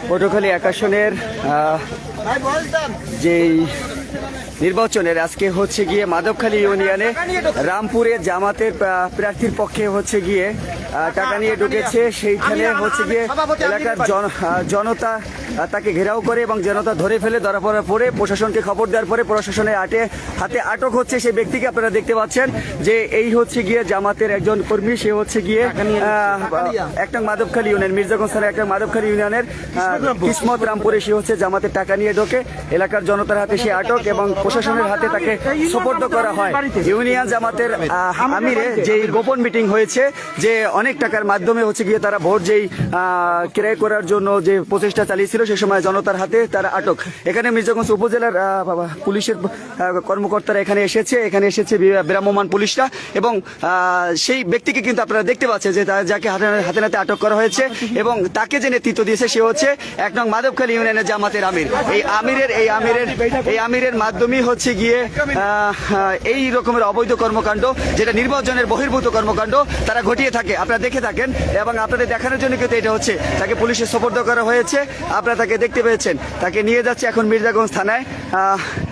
পটুয়াখালী 1 আসনের যেই নির্বাচনের আজকে হচ্ছে গিয়ে মাধবখালী ইউনিয়নে রামপুরে জামাতের প্রার্থীর পক্ষে হচ্ছে গিয়ে টাকা নিয়ে ঢুকেছে। সেইখানে হচ্ছে গিয়ে এলাকার জনতা তাকে ঘেরাও করে এবং জনতা ধরে ফেলে, ধরা পড়ার পরে প্রশাসনকে খবর দেওয়ার পরে প্রশাসনের হাতে আটক হচ্ছে সেই ব্যক্তিকে। আপনারা দেখতে পাচ্ছেন যে এই হচ্ছে গিয়ে জামাতের একজন কর্মী, সে হচ্ছে গিয়ে একটা মাধবখালী ইউনিয়ন, মির্জাগঞ্জ থানার একটা মাধবখালী ইউনিয়নের কিসমত রামপুরে সে হচ্ছে জামাতের টাকা নিয়ে ঢোকে। এলাকার জনতার হাতে সে আটক এবং প্রশাসনের হাতে তাকে সোপর্দ করা হয়। ইউনিয়ন জামাতের আমিরে যেই গোপন মিটিং হয়েছে যে অনেক টাকার মাধ্যমে হচ্ছে গিয়ে তারা ভোট যেই ক্রয় করার জন্য যে প্রচেষ্টা চালিয়েছিল, সে সময় জনতার হাতে তারা আটক। এখানে মির্জাগঞ্জ উপজেলার পুলিশের কর্মকর্তারা এখানে এসেছে ভ্রাম্যমাণ পুলিশরা, এবং সেই ব্যক্তিকে কিন্তু আপনারা দেখতে পাচ্ছেন যে যাকে হাতে নাতে আটক করা হয়েছে এবং তাকে যে নেতৃত্ব দিয়েছে সে হচ্ছে 1 নং মাধবখালী ইউনিয়নের জামাতের আমির। এই আমিরের মাধ্যমেই হচ্ছে গিয়ে এই রকমের অবৈধ কর্মকাণ্ড, যেটা নির্বাচনের বহির্ভূত কর্মকাণ্ড, তারা ঘটিয়ে থাকে। আপনারা দেখে থাকেন এবং আপনাদের দেখানোর জন্য কিন্তু এটা হচ্ছে। তাকে পুলিশের সোপর্দ করা হয়েছে, আপনারা তাকে দেখতে পেয়েছেন। তাকে নিয়ে যাচ্ছে এখন মির্জাগঞ্জ থানায়।